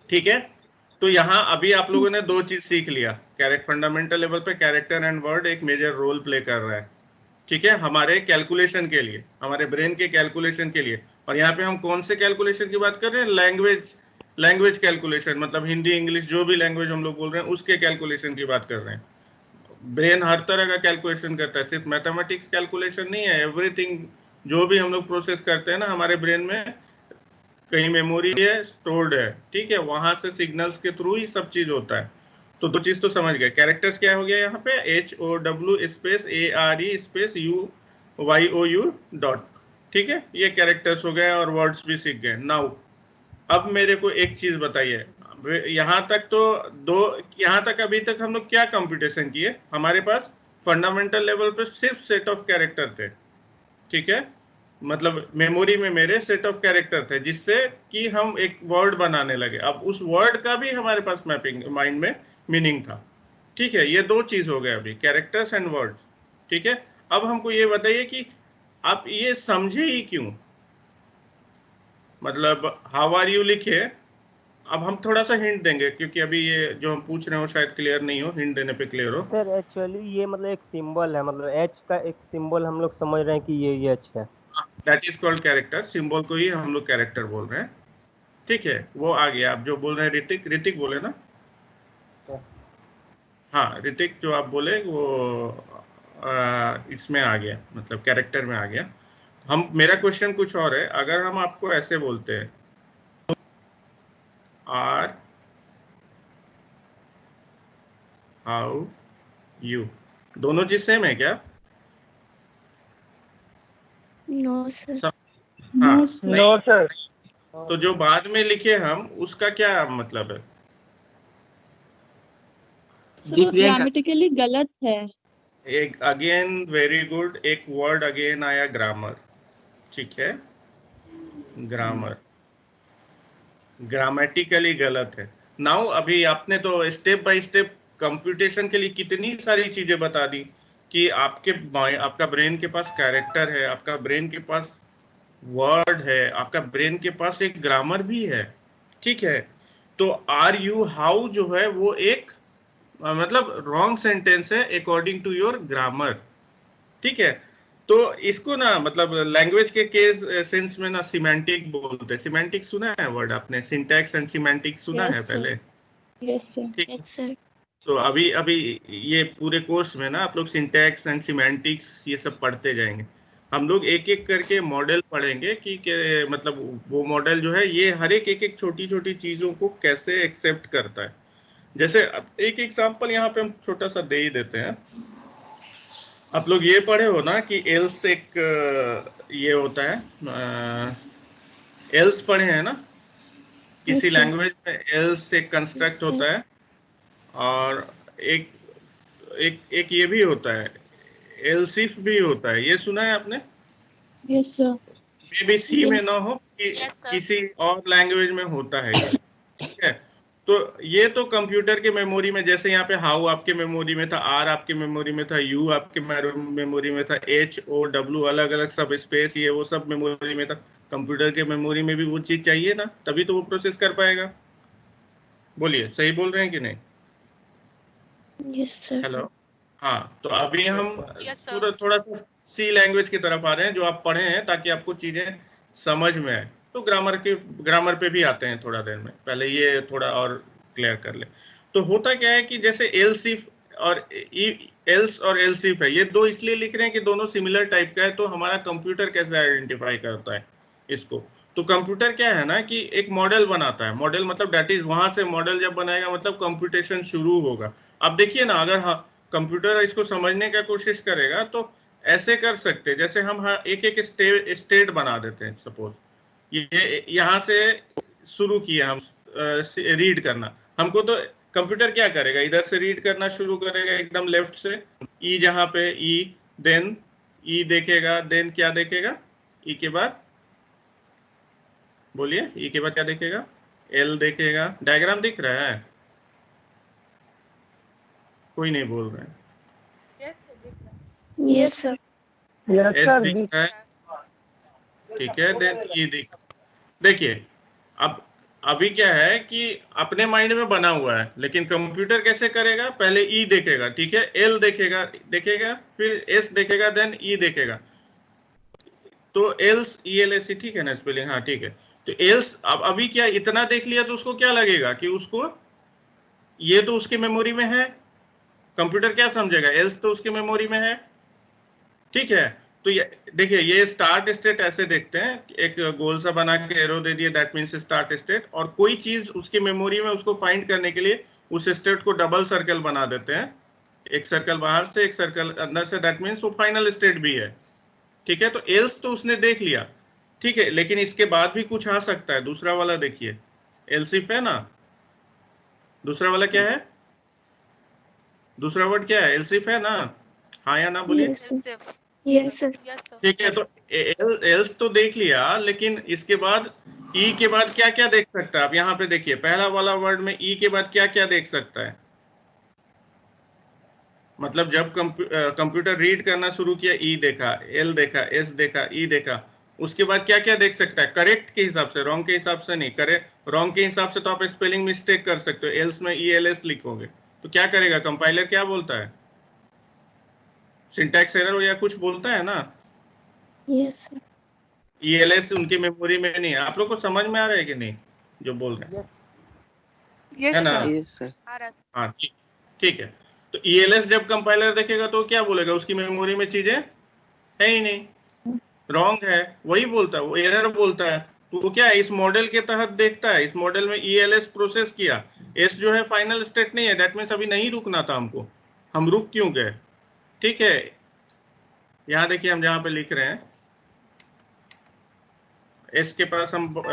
ठीक है। तो यहाँ अभी आप लोगों ने दो चीज सीख लिया, कैरेक्टर फंडामेंटल लेवल पे कैरेक्टर एंड वर्ड एक मेजर रोल प्ले कर रहा है, ठीक है, हमारे कैलकुलेशन के लिए, हमारे ब्रेन के कैलकुलेशन के लिए। और यहाँ पे हम कौन से कैलकुलेशन की बात कर रहे हैं? लैंग्वेज कैलकुलेशन, मतलब हिंदी इंग्लिश जो भी लैंग्वेज हम लोग बोल रहे हैं उसके कैलकुलेशन की बात कर रहे हैं। ब्रेन हर तरह का कैलकुलेशन करता है, सिर्फ मैथमेटिक्स कैलकुलेशन नहीं है, एवरीथिंग जो भी हम लोग प्रोसेस करते हैं ना हमारे ब्रेन में कहीं मेमोरी है, स्टोर्ड है, ठीक है, वहां से सिग्नल्स के थ्रू ही सब चीज होता है। तो दो चीज तो समझ गए। कैरेक्टर्स क्या हो गया यहाँ पे, HOW space ARE space UYOU dot, ठीक है, ये कैरेक्टर्स हो गए और वर्ड्स भी सीख गए। नाउ अब मेरे को एक चीज बताइए, यहाँ तक तो यहाँ तक अभी तक हम लोग क्या कंप्यूटेशन किए, हमारे पास फंडामेंटल लेवल पे सिर्फ सेट ऑफ कैरेक्टर थे, ठीक है, मतलब मेमोरी में मेरे सेट ऑफ कैरेक्टर थे जिससे कि हम एक वर्ड बनाने लगे। अब उस वर्ड का भी हमारे पास मैपिंग माइंड में मीनिंग था, ठीक है, ये दो चीज हो गए अभी, कैरेक्टर्स एंड वर्ड्स, ठीक है। अब हमको ये बताइए कि आप ये समझे ही क्यों, मतलब हाउ आर यू लिखे, अब हम थोड़ा सा हिंट देंगे क्योंकि अभी ये जो हम पूछ रहे हो शायद क्लियर नहीं हो, हिंट देने पे क्लियर हो। सर एक्चुअली ये मतलब एक सिंबल है, मतलब एच का एक सिंबल हम लोग समझ रहे हैं कि ये एच है, that is called character, symbol को ही हम लोग कैरेक्टर बोल रहे हैं, ठीक है। वो आ गया, आप जो बोल रहे हैं ऋतिक बोले ना, हाँ ऋतिक जो आप बोले वो इसमें आ गया, मतलब कैरेक्टर में आ गया। हम मेरा क्वेश्चन कुछ और है, अगर हम आपको ऐसे बोलते हैं आर हाउ यू, दोनों चीज सेम है क्या? No sir. हाँ, नो सर। तो जो बाद में लिखे हम उसका क्या मतलब है? ग्रामेटिकली गलत है। एक अगेन वेरी गुड, एक वर्ड अगेन आया ग्रामर, ठीक है, ग्रामर ग्रामेटिकली गलत है। नाउ अभी आपने तो स्टेप बाय स्टेप कंप्यूटेशन के लिए कितनी सारी चीजें बता दी कि आपका ब्रेन के पास कैरेक्टर है, आपका ब्रेन के पास वर्ड है, आपका ब्रेन के पास एक ग्रामर भी है, ठीक है। तो आर यू हाउ जो है वो एक मतलब रॉन्ग सेंटेंस है अकॉर्डिंग टू योर ग्रामर, ठीक है। तो इसको ना मतलब लैंग्वेज के केस सेंस में ना सिमेंटिक बोलते हैं। सिमेंटिक सुना है वर्ड आपने, सिंटैक्स एंड सिमेंटिक सुना है पहले? Yes sir. ठीक। Yes sir. तो अभी ये पूरे कोर्स में ना आप लोग सिंटैक्स एंड सिमेंटिक्स ये सब पढ़ते जाएंगे। हम लोग एक एक करके मॉडल पढ़ेंगे कि मतलब वो मॉडल जो है ये हर एक छोटी छोटी चीजों को कैसे एक्सेप्ट करता है। जैसे एक एग्जांपल यहाँ पे हम छोटा सा दे ही देते हैं। आप लोग ये पढ़े हो ना कि एल्स एक ये होता है, एल्स पढ़े हैं ना, किसी लैंग्वेज में एल्स एक कंस्ट्रक्ट होता है, और एक एक एक ये भी होता है, एल्सिफ भी होता है, ये सुना है आपने? Yes sir. Maybe C में ना हो कि Yes, sir. किसी और लैंग्वेज में होता है ये, ठीक है। तो ये तो कंप्यूटर के मेमोरी में, जैसे यहाँ पे हाउ आपके मेमोरी में था, आर आपके मेमोरी में था, यू आपके मेमोरी में था, HOW अलग अलग सब स्पेस ये वो सब मेमोरी में था। कंप्यूटर के मेमोरी में भी वो चीज चाहिए ना, तभी तो वो प्रोसेस कर पाएगा। बोलिए सही बोल रहे हैं कि नहीं? Yes sir. हेलो, हाँ। तो अभी हम Yes, sir. थोड़ा सा सी लैंग्वेज की तरफ आ रहे हैं जो आप पढ़े हैं, ताकि आपको चीजें समझ में आए। तो ग्रामर पे भी आते हैं थोड़ा देर में, पहले ये थोड़ा और क्लियर कर ले। तो होता क्या है कि जैसे एल्सिफ और एल्स और एल्सिफ है, ये दो इसलिए लिख रहे हैं कि दोनों सिमिलर टाइप का है। तो हमारा कंप्यूटर कैसे आइडेंटिफाई करता है इसको? तो कंप्यूटर क्या है ना कि एक मॉडल बनाता है, मॉडल मतलब दैट इज, वहां से मॉडल जब बनाएगा मतलब कंप्यूटेशन शुरू होगा। अब देखिए ना, अगर हाँ कंप्यूटर इसको समझने का कोशिश करेगा तो ऐसे कर सकते हैं, जैसे हम एक एक स्टेट बना देते हैं। सपोज ये यहाँ से शुरू किया हम रीड करना, हमको तो कंप्यूटर क्या करेगा, इधर से रीड करना शुरू करेगा एकदम लेफ्ट से, ई जहाँ पे ई, देन ई देखेगा, देन क्या देखेगा ई के बाद, बोलिए ई के बाद क्या देखेगा, एल देखेगा। डायग्राम दिख रहा है? कोई नहीं बोल रहे हैं। Yes sir. Yes S sir. दिख रहा है, ठीक है, देन ई देखिए। अब अभी क्या है कि अपने माइंड में बना हुआ है, लेकिन कंप्यूटर कैसे करेगा, पहले ई देखेगा, ठीक है, एल देखेगा, फिर एस देखेगा, देन ई देखेगा। तो एल्स ELS ठीक है ना स्पेलिंग, हाँ ठीक है। तो एल्स अब अभी क्या इतना देख लिया तो उसको क्या लगेगा कि उसको ये तो उसकी मेमोरी में है, कंप्यूटर क्या समझेगा, एल्स तो उसकी मेमोरी में है, ठीक है। तो ये देखिए, ये स्टार्ट स्टेट ऐसे देखते हैं, एक गोल सा बना के एरो दे दिए, दैट मींस स्टार्ट स्टेट, और कोई चीज उसकी मेमोरी में उसको फाइंड करने के लिए उस स्टेट को डबल सर्कल बना देते हैं, एक सर्कल बाहर से एक सर्कल अंदर से, दैट मींस वो फाइनल स्टेट भी है, ठीक है। तो एल्स तो उसने देख लिया, ठीक है, लेकिन इसके बाद भी कुछ आ सकता है। दूसरा वाला देखिए, एल्स इफ है ना, दूसरा वाला क्या है, दूसरा वर्ड क्या है, एल्स इफ है ना, हाँ या ना बोलिए। Yes sir. ठीक है, तो एल्स तो देख लिया, लेकिन इसके बाद ई के बाद क्या क्या देख सकता है। आप यहाँ पे देखिए, पहला वाला वर्ड में ई के बाद क्या क्या देख सकता है। मतलब जब कंप्यूटर रीड करना शुरू किया, ई देखा, एल देखा, एस देखा, ई देखा, उसके बाद क्या क्या देख सकता है, करेक्ट के हिसाब से, रॉन्ग के हिसाब से नहीं। करेक्ट रॉन्ग के हिसाब से तो आप स्पेलिंग मिस्टेक कर सकते हो, एल्स में ई एल एस लिखोगे तो क्या करेगा कंपाइलर, क्या बोलता है, सिंटैक्स एरर या कुछ बोलता है ना। Yes sir. ELS उनकी मेमोरी में नहीं है। आप लोग को समझ में आ रहा है कि नहीं जो बोल रहे हैं, है ना। हाँ ठीक है। तो ELS जब कंपाइलर देखेगा तो क्या बोलेगा, उसकी मेमोरी में चीजें है ही नहीं, रॉन्ग है, वही बोलता है, वो एरर बोलता है। तो वो क्या है, इस मॉडल के तहत देखता है, इस मॉडल में ELS प्रोसेस किया, एस जो है फाइनल स्टेट नहीं है, दैट मीन्स अभी नहीं रुकना था हमको, हम रुक क्यों गए, ठीक है। यहाँ देखिए, हम जहाँ पे लिख रहे हैं, एस के पास हम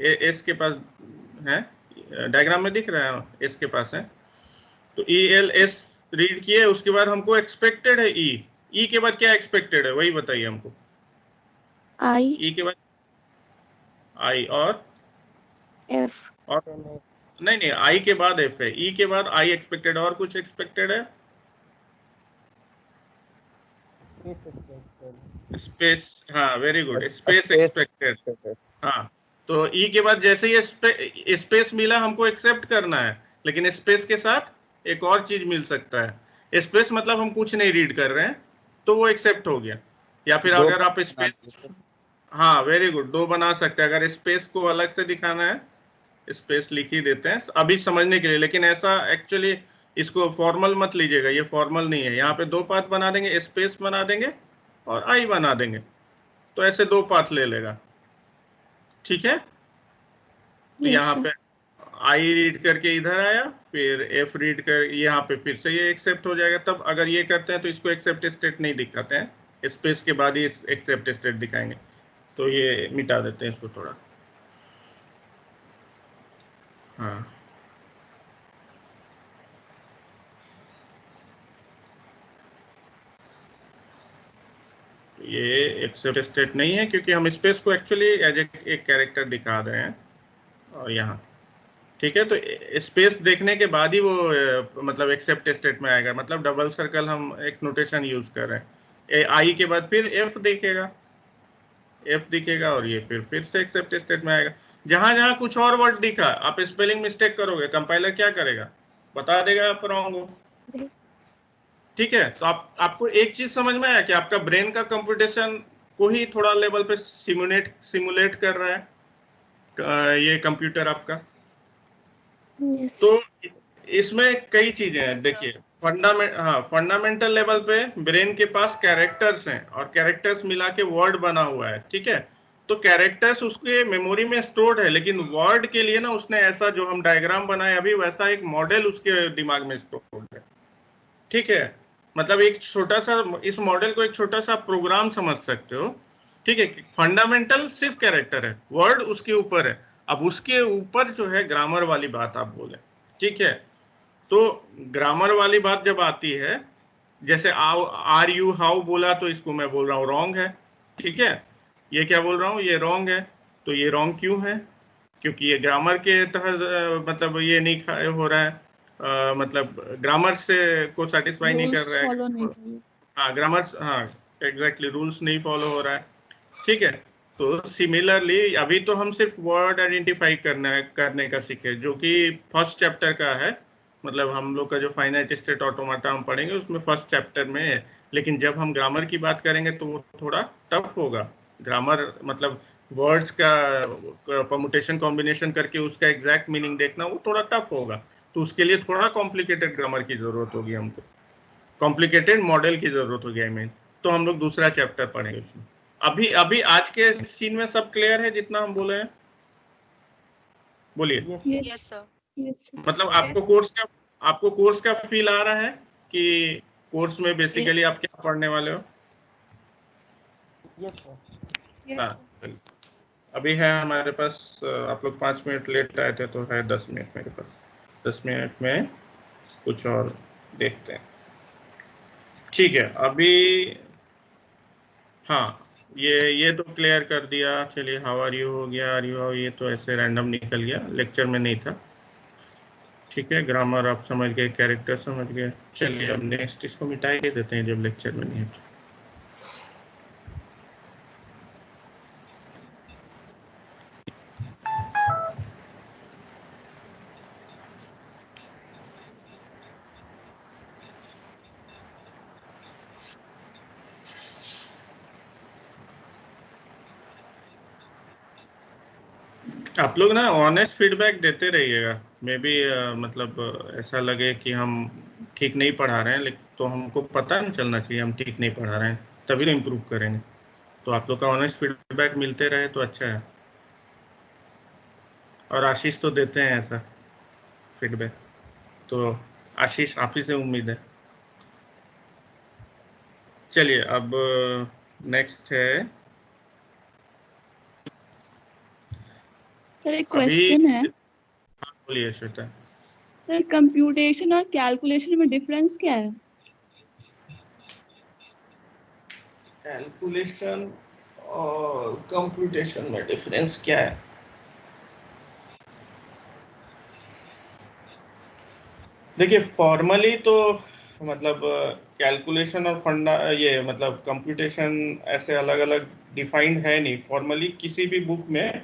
एस के पास है, डायग्राम में दिख रहा है, एस के पास है, तो ELS रीड किए, उसके बाद हमको एक्सपेक्टेड है ई के बाद क्या एक्सपेक्टेड है, वही बताइए हमको। आई ई के बाद आई और एफ। और नहीं, आई के बाद एफ है, ई के बाद आई एक्सपेक्टेड, और कुछ एक्सपेक्टेड है, स्पेस, हाँ वेरी गुड, स्पेस एक्सपेक्टेड, हाँ। तो ई के बाद जैसे ही स्पेस मिला हमको एक्सेप्ट करना है, लेकिन स्पेस के साथ एक और चीज मिल सकता है। स्पेस मतलब हम कुछ नहीं रीड कर रहे हैं तो वो एक्सेप्ट हो गया, या फिर अगर आप स्पेस, हाँ वेरी गुड, दो बना सकते हैं। अगर स्पेस को अलग से दिखाना है, स्पेस लिख ही देते हैं अभी समझने के लिए, लेकिन ऐसा एक्चुअली इसको फॉर्मल मत लीजिएगा, ये फॉर्मल नहीं है। यहाँ पे दो पाथ बना देंगे, स्पेस बना देंगे और आई बना देंगे, तो ऐसे दो पाथ ले लेगा, ठीक है। तो यहाँ पे आई रीड करके इधर आया, फिर एफ रीड कर यहाँ पे फिर से ये एक्सेप्ट हो जाएगा। तब अगर ये करते हैं तो इसको एक्सेप्ट स्टेट नहीं दिखाते हैं, स्पेस के बाद ही एक्सेप्ट स्टेट दिखाएंगे, तो ये मिटा देते हैं इसको थोड़ा, हाँ। ये एक्सेप्ट स्टेट नहीं है क्योंकि हम स्पेस को एक्चुअली एज एक कैरेक्टर दिखा रहे हैं, और यहाँ ठीक है। तो स्पेस देखने के बाद ही वो मतलब एक्सेप्ट स्टेट में आएगा, मतलब डबल सर्कल हम एक नोटेशन यूज कर रहे हैं। आई के बाद फिर एफ दिखेगा, एफ दिखेगा, और ये फिर से एक्सेप्ट स्टेट में आएगा। जहां जहां कुछ और वर्ड दिखा, आप स्पेलिंग मिस्टेक करोगे, कंपाइलर क्या करेगा, बता देगा आप रॉन्ग हो, ठीक है। तो आपको एक चीज समझ में आया कि आपका ब्रेन का कंप्यूटेशन को ही थोड़ा लेवल पे सिमुलेट कर रहा है ये कंप्यूटर आपका। तो इसमें कई चीजें हैं, देखिए फंडामेंटल लेवल पे ब्रेन के पास कैरेक्टर्स हैं, और कैरेक्टर्स मिला के वर्ड बना हुआ है, ठीक है। तो कैरेक्टर्स उसके मेमोरी में स्टोर्ड है, लेकिन वर्ड के लिए ना उसने ऐसा जो हम डायग्राम बनाए अभी, वैसा एक मॉडल उसके दिमाग में स्टोर्ड है, ठीक है। मतलब एक छोटा सा, इस मॉडल को एक छोटा सा प्रोग्राम समझ सकते हो, ठीक है। फंडामेंटल सिर्फ कैरेक्टर है, वर्ड उसके ऊपर है। अब उसके ऊपर जो है ग्रामर वाली बात आप बोले, ठीक है। तो ग्रामर वाली बात जब आती है, जैसे आर यू हाउ बोला, तो इसको मैं बोल रहा हूँ रॉन्ग है, ठीक है। ये क्या बोल रहा हूँ, ये रॉन्ग है। तो ये रॉन्ग क्यों है, क्योंकि ये ग्रामर के तहत मतलब ये नहीं हो रहा है, मतलब ग्रामर से को सेटिस्फाई नहीं कर रहा है, हाँ ग्रामर, हाँ एग्जैक्टली, रूल्स नहीं फॉलो हो रहा है, ठीक है। तो सिमिलरली अभी तो हम सिर्फ वर्ड आइडेंटिफाई करने का सीखे, जो कि फर्स्ट चैप्टर का है, मतलब हम लोग का जो फाइनाइट स्टेट ऑटोमाटा हम पढ़ेंगे उसमें फर्स्ट चैप्टर में है। लेकिन जब हम ग्रामर की बात करेंगे तो वो थोड़ा टफ होगा। ग्रामर मतलब वर्ड्स का परमुटेशन कॉम्बिनेशन करके उसका एग्जैक्ट मीनिंग देखना, वो थोड़ा टफ होगा। तो उसके लिए थोड़ा कॉम्प्लिकेटेड ग्रामर की जरूरत होगी हमको, कॉम्प्लिकेटेड मॉडल की जरूरत होगी आई मीन। तो हम लोग दूसरा चैप्टर पढ़ेंगे उसमें। अभी अभी आज के सीन में सब क्लियर है जितना हम बोले हैं? बोलिए। Yes sir. Yes. मतलब आपको कोर्स का फील आ रहा है कि कोर्स में बेसिकली आप क्या पढ़ने वाले हो? हाँ, चलिए। अभी है हमारे पास, आप लोग 5 मिनट लेट आए थे तो है 10 मिनट मेरे पास। 10 मिनट में कुछ और देखते हैं। ठीक है, अभी हाँ, ये तो क्लियर कर दिया। चलिए, हाउ आर यू हो गया, आर यू, ये तो ऐसे रैंडम निकल गया, लेक्चर में नहीं था। ठीक है, ग्रामर आप समझ गए, कैरेक्टर समझ गए। चलिए अब नेक्स्ट इसको मिटा ही देते हैं जब लेक्चर में नहीं है। आप लोग ना ऑनेस्ट फीडबैक देते रहिएगा। मे बी मतलब ऐसा लगे कि हम ठीक नहीं पढ़ा रहे हैं, लेकिन तो हमको पता नहीं चलना चाहिए हम ठीक नहीं पढ़ा रहे हैं, तभी तो इम्प्रूव करेंगे। तो आप लोग का ऑनेस्ट फीडबैक मिलते रहे तो अच्छा है। और आशीष तो देते हैं ऐसा फीडबैक, तो आशीष आप ही से उम्मीद है। चलिए अब नेक्स्ट है। सर एक अभी क्वेश्चन है। हाँ, बोलिए श्वेता। सर कंप्यूटेशन और कैलकुलेशन में डिफरेंस क्या है? कैलकुलेशन और कंप्यूटेशन में डिफरेंस क्या है? देखिए, फॉर्मली तो मतलब कैलकुलेशन और फंडा, ये मतलब कंप्यूटेशन ऐसे अलग अलग डिफाइंड है नहीं फॉर्मली, किसी भी बुक में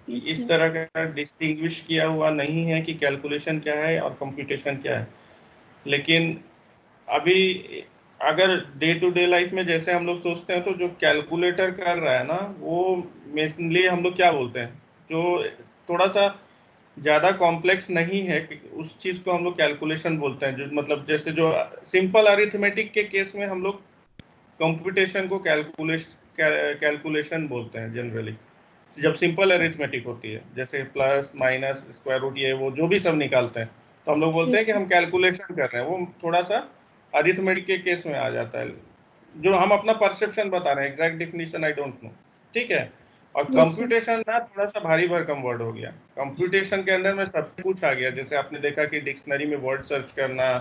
इस तरह का डिस्टिंग्विश किया हुआ नहीं है कि कैलकुलेशन क्या है और कंप्यूटेशन क्या है। लेकिन अभी अगर डे टू डे लाइफ में जैसे हम लोग सोचते हैं, तो जो कैलकुलेटर कर रहा है ना, वो मेनली हम लोग क्या बोलते हैं, जो थोड़ा सा ज्यादा कॉम्प्लेक्स नहीं है, उस चीज को हम लोग कैलकुलेशन बोलते हैं। जो मतलब जैसे जो सिंपल अरिथमेटिक के केस में हम लोग कंप्यूटेशन को कैलकुलेशन बोलते हैं जनरली। जब सिंपल अरिथमेटिक होती है, जैसे प्लस माइनस स्क्वायर रूट, ये वो जो भी सब निकालते हैं, तो हम लोग बोलते हैं कि हम कैलकुलेशन कर रहे हैं। वो थोड़ा सा अरिथमेटिक के केस में आ जाता है, जो हम अपना परसेप्शन बता रहे हैं। Exact definition I don't know, ठीक है। और कंप्यूटेशन ना थोड़ा सा भारी भरकम वर्ड हो गया। कंप्यूटेशन के अंदर में सब कुछ आ गया, जैसे आपने देखा कि डिक्शनरी में वर्ड सर्च करना,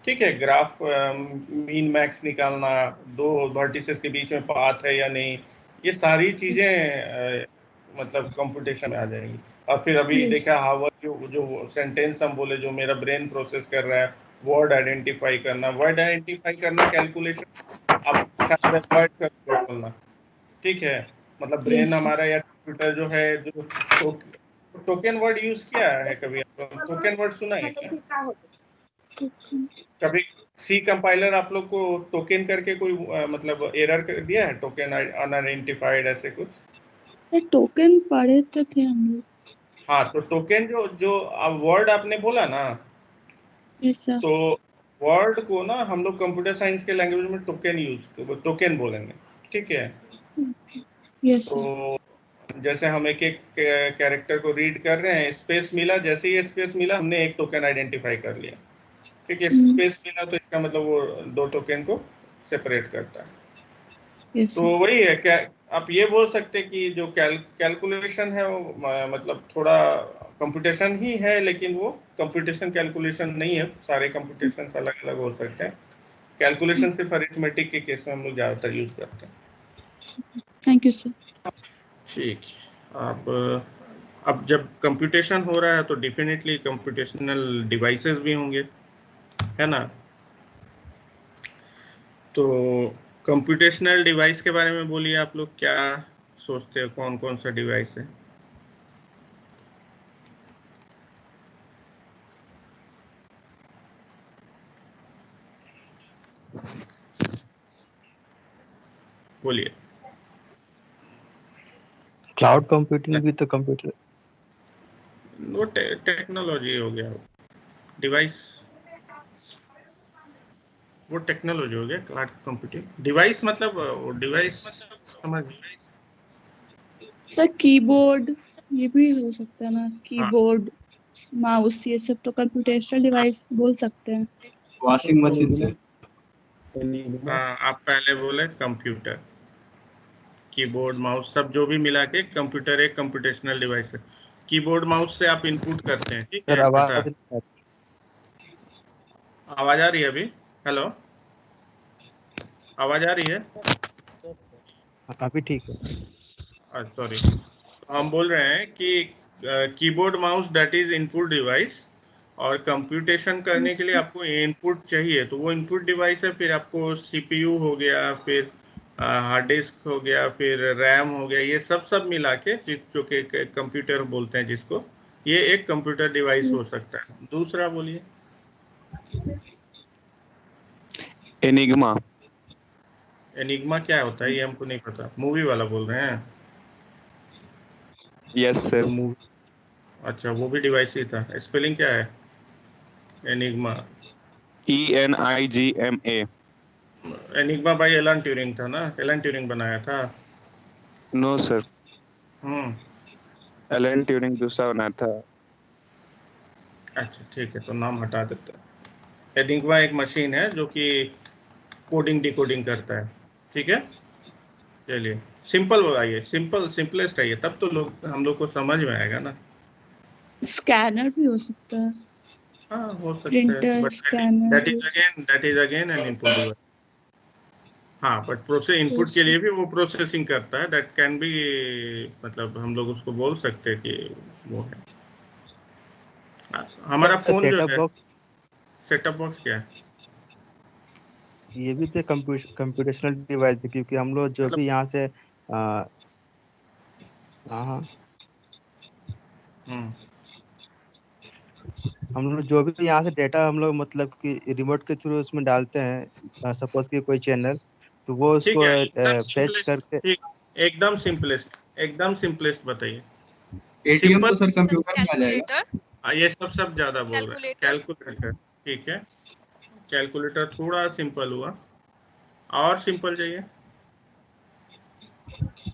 ठीक है, ग्राफ मीन मैक्स निकालना, दो वर्टिसेस के बीच में पाथ है या नहीं, ये सारी चीजें मतलब कंप्यूटेशन में आ जाएंगी। और फिर अभी देखा हाउ जो सेंटेंस हम बोले, जो मेरा ब्रेन प्रोसेस कर रहा है, वर्ड आइडेंटिफाई करना कैलकुलेशन, आप वर्ड कर बोलना, ठीक है। मतलब ब्रेन हमारा या कंप्यूटर जो है, जो टोकन वर्ड यूज किया है कभी? टोकन वर्ड सुना है क्या कभी? सी कंपाइलर आप लोग को टोकन करके कोई मतलब एरर कर दिया है, टोकन अनआइडेंटिफाइड ऐसे कुछ? टोकन पढ़े तो थे हम लोग। हाँ, तो टोकन जो वर्ड आपने बोला ना, तो वर्ड को ना हम लोग कंप्यूटर साइंस के लैंग्वेज में टोकन बोलेंगे, ठीक है। तो जैसे हम एक एक कैरेक्टर को रीड कर रहे हैं, स्पेस मिला, जैसे ही स्पेस मिला हमने एक टोकन आइडेंटिफाई कर लिया, ठीक है। स्पेस मिला तो इसका मतलब वो दो टोकन को सेपरेट करता है। तो वही है, क्या आप ये बोल सकते कि जो कैलकुलेशन है वो मतलब थोड़ा कंप्यूटेशन ही है, लेकिन वो कंप्यूटेशन कैलकुलेशन नहीं है। सारे कंप्यूटेशन अलग अलग हो सकते हैं। कैलकुलेशन सिर्फ अरिथमेटिक के केस में हम लोग ज़्यादातर यूज करते हैं। Thank you sir. ठीक, अब जब कंप्यूटेशन हो रहा है तो डेफिनेटली कंप्यूटेशनल डिवाइसेस भी होंगे, है ना। तो कंप्यूटेशनल डिवाइस के बारे में बोलिए, आप लोग क्या सोचते हो, कौन कौन सा डिवाइस है? बोलिए। क्लाउड कंप्यूटिंग भी तो कंप्यूटर, वो टेक्नोलॉजी हो गया। डिवाइस वो टेक्नोलॉजी हो गया, क्लाउड कंप्यूटिंग। डिवाइस मतलब वो डिवाइस समझ। सर कीबोर्ड ये भी हो सकता है ना, हाँ कीबोर्ड माउस ये सब तो कंप्यूटेशनल डिवाइस बोल सकते हैं। वॉशिंग मशीन से हाँ, आप पहले बोले कंप्यूटर, कीबोर्ड माउस सब जो भी मिला के कंप्यूटर एक कंप्यूटेशनल डिवाइस है। कीबोर्ड माउस से आप इनपुट करते हैं, ठीक है। सर आवाज ऐसा आवाज आ रही है अभी? हेलो, आवाज आ रही है? अभी ठीक है। सॉरी, हम बोल रहे हैं कि keyboard mouse that is input device, और कंप्यूटेशन करने के लिए आपको इनपुट चाहिए, तो वो इनपुट डिवाइस है। फिर आपको सीपीयू हो गया, फिर हार्ड डिस्क हो गया, फिर रैम हो गया, ये सब मिला के जो कि कंप्यूटर बोलते हैं जिसको, ये एक कंप्यूटर डिवाइस हो सकता है। दूसरा बोलिए। एनिग्मा। एनिग्मा क्या होता है ये हमको नहीं पता। मूवी वाला बोल रहे हैं? Yes sir. तो मूवी, अच्छा वो भी डिवाइस ही था। स्पेलिंग क्या है enigma? ENIGMA। Enigma by Alan Turing था ना, एलन ट्यूरिंग बनाया था। No sir, hmm Alan Turing दूसरा बना था। अच्छा ठीक है, तो नाम हटा देते हैं। एनिग्मा एक मशीन है जो कि कोडिंग डिकोडिंग करता है, ठीक है। चलिए सिंपल आइए, सिंपलेस्ट आइए, तब तो लोग हम लोग को समझ में आएगा ना। स्कैनर भी हो सकता है, हाँ हो सकता है, printer but scanner. That is again an input device. हाँ, बट प्रोसेस इनपुट के लिए भी वो प्रोसेसिंग करता है, दैट कैन बी, मतलब हम लोग उसको बोल सकते हैं कि वो है। हमारा फोन जो सेटअप है, बॉक्स सेटअप बॉक्स क्या है? ये भी तो कंप्यूटेशनल डिवाइस है, क्योंकि हम लोग जो मतलब भी यहाँ से हाँ हाँ, हम्म हम लोग जो भी यहाँ से डेटा हम लोग मतलब कि रिमोट के थ्रू उसमें डालते हैं, सपोज कि कोई चैनल, तो वो ठीक उसको है, एकदम फेच सिंपलेस्ट, करके। ठीक, एकदम सिंपलेस्ट बताइए। एटीएम तो सिंपल। सर कंप्यूटर में आ जाएगा। ये सब ज्यादा बोल रहे हैं। कैलकुलेटर, ठीक है, कैलकुलेटर थोड़ा सिंपल हुआ, और सिंपल चाहिए।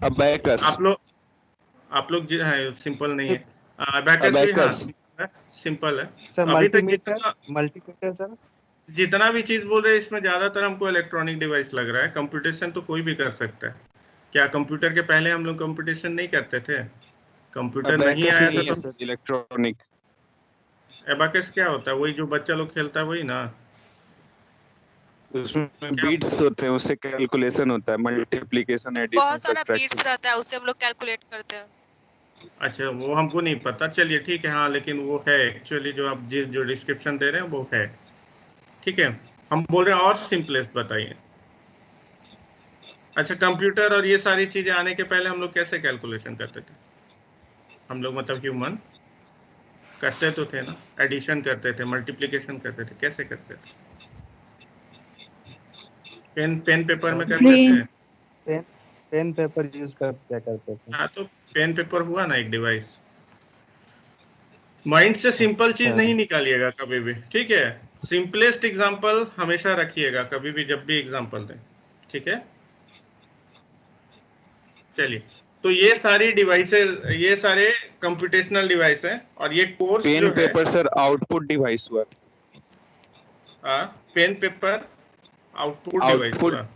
अबैकस। आप लोग हाँ, सिंपल नहीं है। अबैकस भी हाँ अबैकस। सिंपल है, सिंपल है। सर अभी तक मल्टीमीटर, मल्टीमीटर सर। जितना भी चीज बोल रहे हैं इसमें ज्यादातर हमको इलेक्ट्रॉनिक डिवाइस लग रहा है। कंप्यूटेशन तो कोई भी कर सकता है। क्या कंप्यूटर के पहले हम लोग कंप्यूटेशन नहीं करते थे? कंप्यूटर नहीं अबैकस आया था नहीं है तो। Sir, electronic. एबाकस क्या होता है? वही जो बच्चा लोग खेलता है वही ना? उसमें क्या? बीट्स होते हैं, उससे कैलकुलेशन होता है, मल्टीप्लिकेशन, एडिशन, सब्ट्रैक्शन। अच्छा वो हमको नहीं पता। चलिए ठीक है, हाँ लेकिन वो है एक्चुअली, जो आप जो डिस्क्रिप्शन दे रहे हैं वो है, ठीक है। हम बोल रहे हैं और सिंपलेस्ट बताइए। अच्छा, कंप्यूटर और ये सारी चीजें आने के पहले हम लोग कैसे कैलकुलेशन करते थे? हम लोग मतलब ह्यूमन करते तो थे ना, एडिशन करते थे, मल्टीप्लिकेशन करते थे, कैसे करते थे? पेन पेपर में करते थे। Brain. Pen pen paper use कर क्या करते थे। हाँ, तो पेन पेपर हुआ ना एक डिवाइस। माइंड से सिंपल चीज अच्छा नहीं निकालिएगा कभी भी, ठीक है। सिंपलेस्ट एग्जांपल हमेशा रखिएगा कभी भी, जब भी एग्जांपल दें, ठीक है। चलिए, तो ये सारी डिवाइसेस, ये सारे कंप्यूटेशनल डिवाइस हैं, और ये कोर्स पेन जो है, पेपर सर आउटपुट डिवाइस हुआ। Pen paper output device output. हुआ।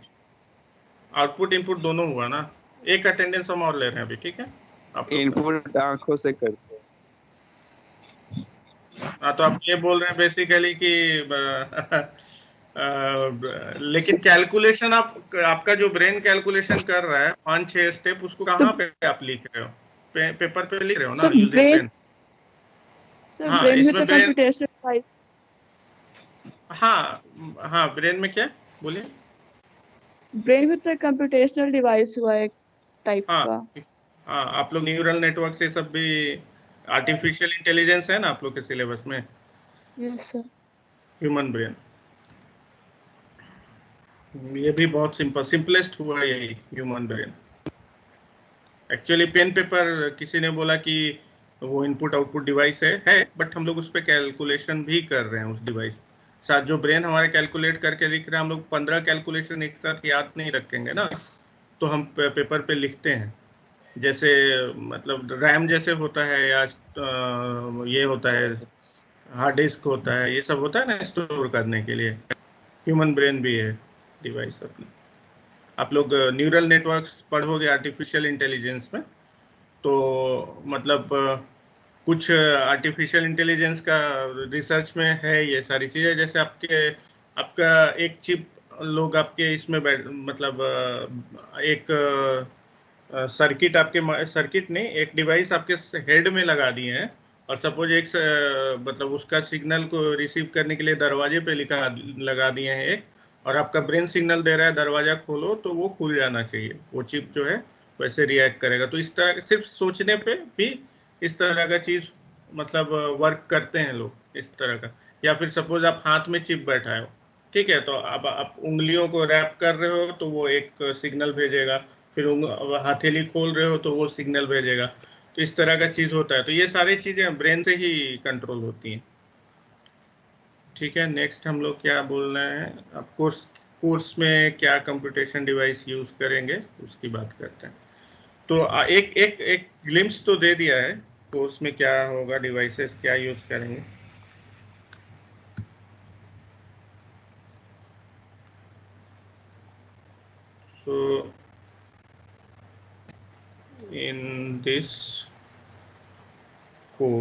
आउटपुट इनपुट दोनों हुआ ना। एक अटेंडेंस हम और ले रहे हैं अभी, ठीक है आप लोग का। इनपुट आंखों से करते हैं। हाँ, तो आप ये बोल रहे हैं बेसिकली कि लेकिन कैलकुलेशन, आपका जो ब्रेन कैलकुलेशन कर रहा है 5-6 स्टेप, उसको तो कहाँ पे आप लिख रहे हो? पेपर पे लिख रहे हो ना, sir using brain, pen. Sir हाँ ब्रेन में इसमें तो ब्रेन, कंप्यूटेशनल डिवाइस, हाँ हाँ, ब्रेन में क्या बोलिए? ब्रेन में तो कंप्यूटेशनल डिवाइस हुआ एक टाइप हाँ का। हाँ, आप लोग न्यूरल नेटवर्क से सब भी, आर्टिफिशियल इंटेलिजेंस है ना आप लोग के सिलेबस में, यस सर। Human brain. ये भी बहुत सिंपलेस्ट हुआ यही human brain. Actually pen paper किसी ने बोला कि वो इनपुट आउटपुट डिवाइस है बट हम लोग उस पर कैलकुलेशन भी कर रहे हैं। उस डिवाइस साथ जो ब्रेन हमारे कैलकुलेट करके लिख रहे हैं, हम लोग 15 कैलकुलेशन एक साथ याद नहीं रखेंगे ना, तो हम पेपर पे लिखते हैं। जैसे मतलब रैम जैसे होता है, या ये होता है हार्ड डिस्क होता है, ये सब होता है ना स्टोर करने के लिए। ह्यूमन ब्रेन भी है डिवाइस अपनी। आप लोग न्यूरल नेटवर्क्स पढ़ोगे आर्टिफिशियल इंटेलिजेंस में, तो मतलब कुछ आर्टिफिशियल इंटेलिजेंस का रिसर्च में है ये सारी चीज़ें। जैसे आपका एक चिप लोग आपके इसमें मतलब एक सर्किट सर्किट नहीं, एक डिवाइस आपके हेड में लगा दिए हैं, और सपोज एक मतलब उसका सिग्नल को रिसीव करने के लिए दरवाजे पे लगा दिए हैं एक, और आपका ब्रेन सिग्नल दे रहा है दरवाजा खोलो, तो वो खुल जाना चाहिए। वो चिप जो है वैसे रिएक्ट करेगा। तो इस तरह सिर्फ सोचने पे भी इस तरह का चीज मतलब वर्क करते हैं लोग इस तरह का। या फिर सपोज आप हाथ में चिप बैठा हो, ठीक है, तो अब आप उंगलियों को रैप कर रहे हो तो वो एक सिग्नल भेजेगा, फिर हथेली खोल रहे हो तो वो सिग्नल भेजेगा। तो इस तरह का चीज होता है। तो ये सारी चीजें ब्रेन से ही कंट्रोल होती हैं। ठीक है, नेक्स्ट हम लोग क्या बोल रहे हैं, अब कोर्स में क्या कंप्यूटेशन डिवाइस यूज करेंगे उसकी बात करते हैं। तो एक ग्लिम्स तो दे दिया है कोर्स में क्या होगा, डिवाइसेस क्या यूज करेंगे। So in this course